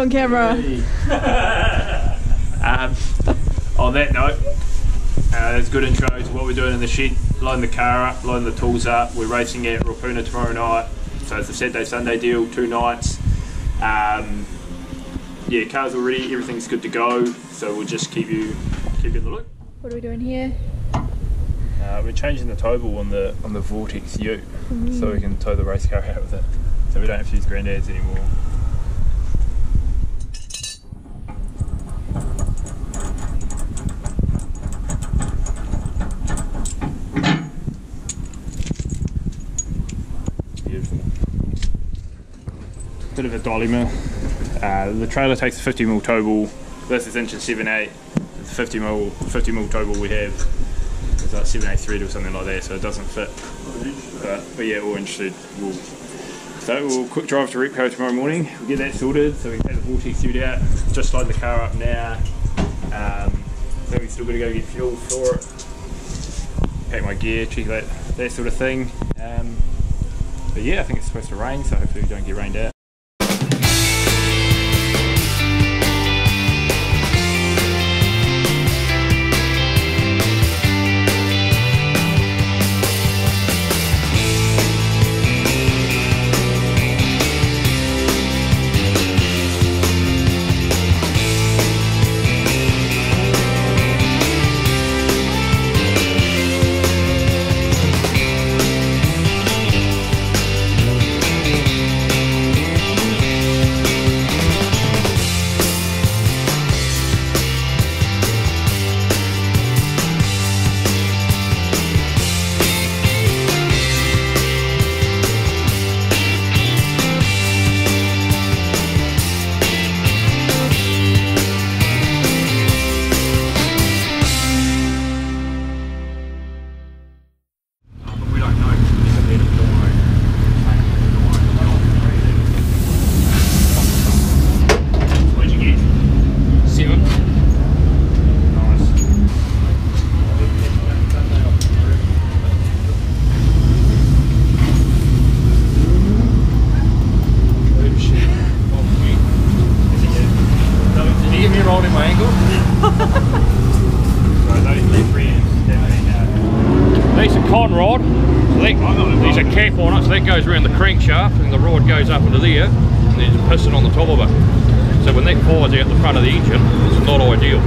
on camera. On that note, it's a good intro to what we're doing in the shed. Loading the car up, loading the tools up. We're racing at Ruapuna tomorrow night, so it's a Saturday-Sunday deal, 2 nights. Yeah, car's all ready, everything's good to go, so we'll just keep you in the loop. What are we doing here? We're changing the tow ball on the Vortex U, so we can tow the race car out with it, so we don't have to use Grandad's anymore. Bit of a dolly mill. The trailer takes a 50mm tow ball. This is inch and 7/8. It's a 50mm tow ball we have. It's like 7/8 thread or something like that, so it doesn't fit. But yeah, all interested. We'll quick drive to Repco tomorrow morning. We'll get that sorted so we can take the Vortex suit out. Just load the car up now. So we've still got to go get fuel for it. Pack my gear, check that sort of thing. But yeah, I think it's supposed to rain, so hopefully we don't get rained out. These are con rod, so there's a cap on it, so that goes around the crankshaft and the rod goes up into there and there's a piston on the top of it. So when that fires out the front of the engine, it's not ideal.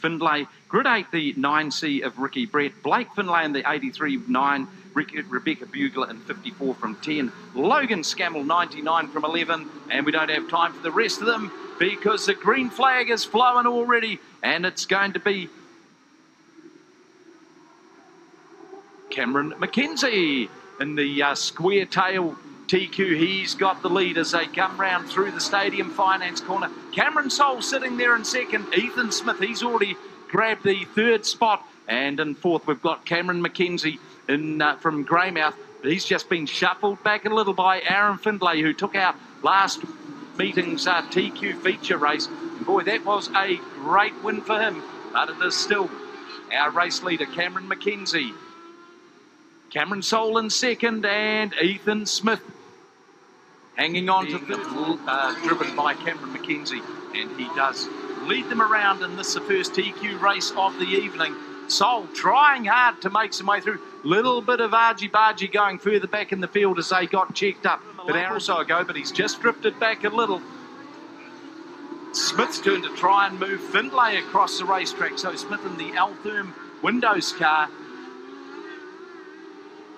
Findlay, Grid 8 the 9C of Ricky Brett, Blake Findlay in the 83-9, Rebecca Bugler in 54 from 10, Logan Scammell 99 from 11, and we don't have time for the rest of them because the green flag is flowing already, and it's going to be Cameron McKenzie in the square tail TQ. He's got the lead as they come round through the Stadium Finance corner. Cameron Soul sitting there in second. Ethan Smith, he's already grabbed the third spot. And in fourth, we've got Cameron McKenzie from Greymouth. He's just been shuffled back a little by Aaron Findlay, who took out last meeting's TQ feature race. And boy, that was a great win for him. But it is still our race leader, Cameron McKenzie. Cameron Soul in second, and Ethan Smith hanging on to the driven by Cameron McKenzie, and he does lead them around in this, the first TQ race of the evening. Soul trying hard to make some way through. Little bit of argy-bargy going further back in the field as they got checked up an hour or so ago, but he's just drifted back a little. Smith's turn to try and move Findlay across the racetrack, so Smith in the Altherm Windows car.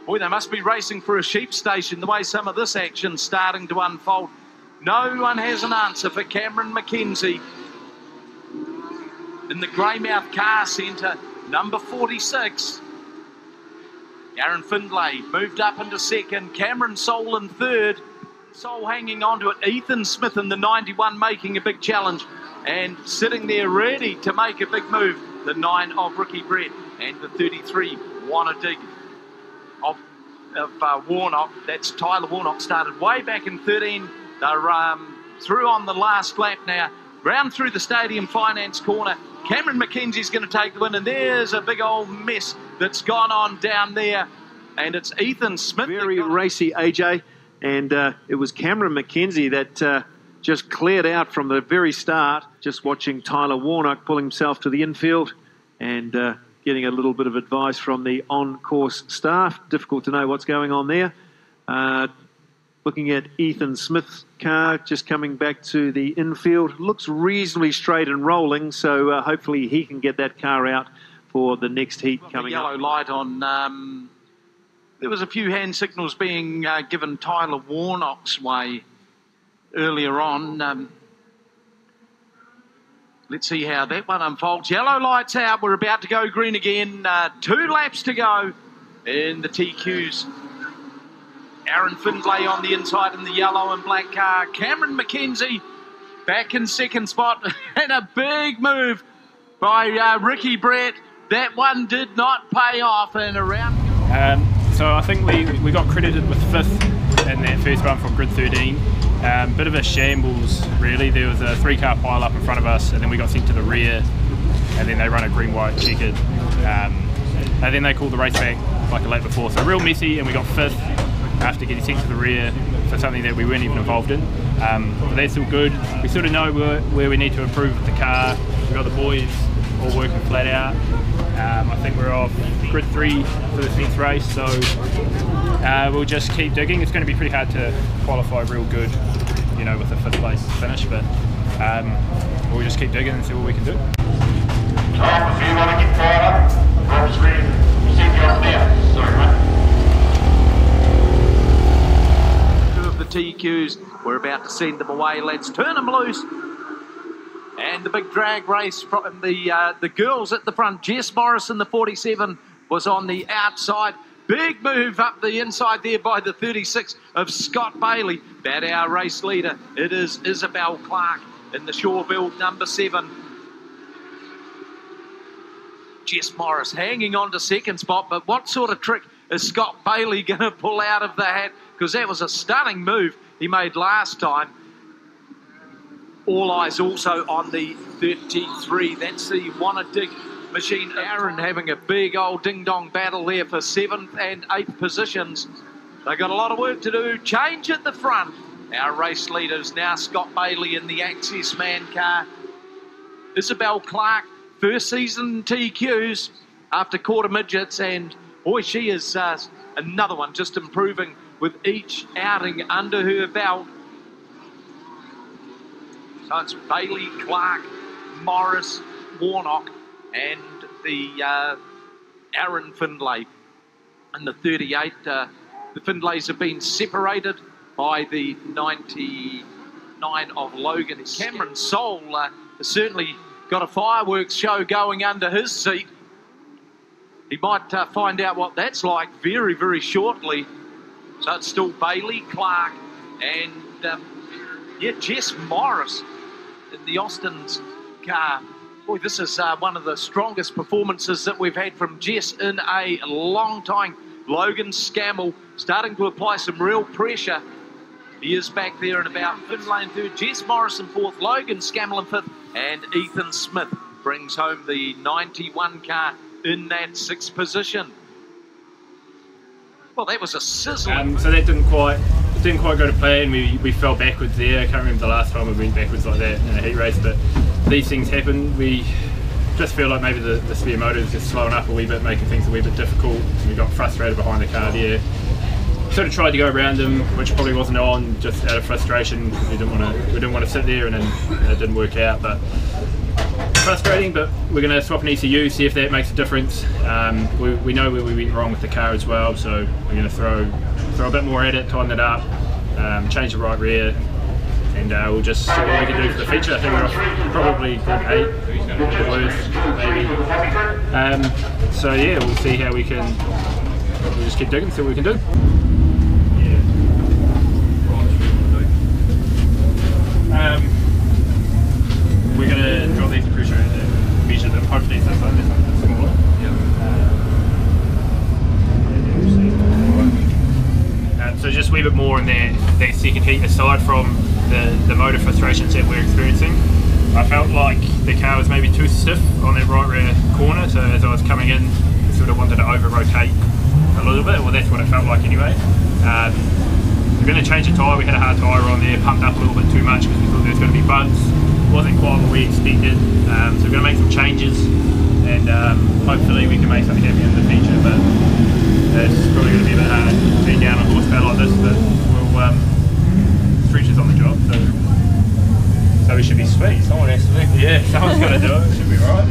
Boy, they must be racing for a sheep station, the way some of this action's starting to unfold. No one has an answer for Cameron McKenzie. In the Greymouth Car Centre, number 46. Aaron Findlay moved up into second. Cameron Soul in third. Soul hanging on to it. Ethan Smith in the 91 making a big challenge. And sitting there ready to make a big move, the 9 of Ricky Brett and the 33, Wanna Dig. of Warnock. That's Tyler Warnock, started way back in 13. They're through on the last lap now. Round through the Stadium Finance corner. Cameron McKenzie's going to take the win, and there's a big old mess that's gone on down there. And it's Ethan Smith. Very racy, AJ. And it was Cameron McKenzie that just cleared out from the very start. Just watching Tyler Warnock pull himself to the infield and getting a little bit of advice from the on-course staff. Difficult to know what's going on there. Looking at Ethan Smith's car just coming back to the infield. Looks reasonably straight and rolling, so hopefully he can get that car out for the next heat coming up. Yellow light on. There was a few hand signals being given Tyler Warnock's way earlier on. Let's see how that one unfolds. Yellow light's out. We're about to go green again. 2 laps to go in the TQs. Aaron Findlay on the inside in the yellow and black car. Cameron McKenzie back in second spot. And a big move by Ricky Brett. That one did not pay off and around. So I think we got credited with 5th in that first run from grid 13. Bit of a shambles really. There was a 3-car pile up in front of us, and then we got sent to the rear, and then they run a green-white checkered, and then they called the race back like a lap before. So real messy, and we got 5th after getting sent to the rear for something that we weren't even involved in. But that's all good. We sort of know where we need to improve with the car. We've got the boys all working flat out. I think we're off grid 3 for this next race, so we'll just keep digging. It's going to be pretty hard to qualify real good, you know, with a 5th place finish, but we'll just keep digging and see what we can do. Tom, if you want to get caught up, roll screen, see you up there. Sorry, mate. The TQs, we're about to send them away. Let's turn them loose. And the big drag race from the girls at the front. Jess Morris in the 47 was on the outside. Big move up the inside there by the 36 of Scott Bailey. That our race leader. It is Isabel Clark in the Shaw build number 7. Jess Morris hanging on to second spot, but what sort of trick is Scott Bailey going to pull out of the hat? Because that was a stunning move he made last time. All eyes also on the 33. That's the Wanna Dig machine. Aaron having a big old ding-dong battle there for 7th and 8th positions. They got a lot of work to do. Change at the front. Our race leaders now Scott Bailey in the Access Man car. Isabel Clark, first season TQs after quarter midgets, and boy, she is another one just improving with each outing under her belt. So it's Bailey, Clark, Morris, Warnock, and the Aaron Findlay. And the 38, the Findlays have been separated by the 99 of Logan. Cameron Soul has certainly got a fireworks show going under his seat. He might find out what that's like very, very shortly. So it's still Bailey, Clark, and Jess Morris in the Austin's car. Boy, this is one of the strongest performances that we've had from Jess in a long time. Logan Scammell starting to apply some real pressure. He is back there in about Findlay in 3rd, Jess Morris in 4th, Logan Scammell in 5th, and Ethan Smith brings home the 91 car in that 6th position. Well, that was a sizzling. So that didn't quite go to plan. We fell backwards there. I can't remember the last time we went backwards like that in a heat race, but these things happen. We just feel like maybe the spare motor is just slowing up a wee bit, making things a wee bit difficult. We got frustrated behind the car there. Sort of tried to go around them, which probably wasn't on, just out of frustration. We didn't want to sit there, and then it didn't work out. But frustrating. But we're going to swap an ECU, see if that makes a difference. We know where we went wrong with the car as well, so we're going to throw a bit more at it, tighten it up, change the right rear, and we'll just see what we can do for the feature. I think we're off probably grid 8, the worst, maybe. So yeah, we'll see how we can. We'll just keep digging, see what we can do. We're going to drop these pressure and measure them. Hopefully it's this one, smaller. Yeah. more in that second heat, aside from the motor frustrations that we're experiencing. I felt like the car was maybe too stiff on that right rear corner, so as I was coming in, I sort of wanted to over-rotate a little bit. Well, that's what it felt like anyway. We're going to change the tyre. We had a hard tyre on there, pumped up a little bit too much because we thought there was going to be bumps. Wasn't quite what we expected, so we're going to make some changes, and hopefully we can make something happen in the future, but it's probably going to be a bit hard being down a horsepower like this, but we'll Stretch is on the job, so we should be sweet. Someone has to do it. Yeah, someone's got to do it. Should be right.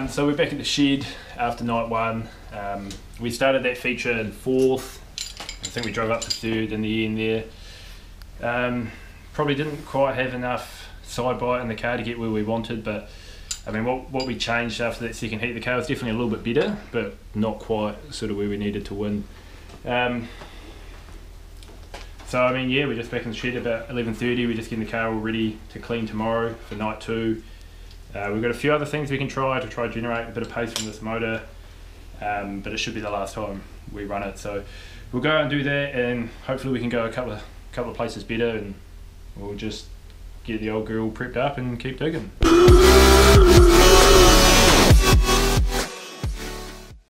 So we're back at the shed after night one. We started that feature in 4th. I think we drove up to 3rd in the end there. Probably didn't quite have enough side bite in the car to get where we wanted, but I mean what we changed after that second heat, the car was definitely a little bit better, but not quite sort of where we needed to win. So I mean, yeah, we're just back in the shed about 11:30. We're just getting the car all ready to clean tomorrow for night 2. We've got a few other things we can try to generate a bit of pace from this motor, but it should be the last time we run it. So we'll go out and do that, and hopefully we can go a couple of places better, and we'll just get the old girl prepped up and keep digging.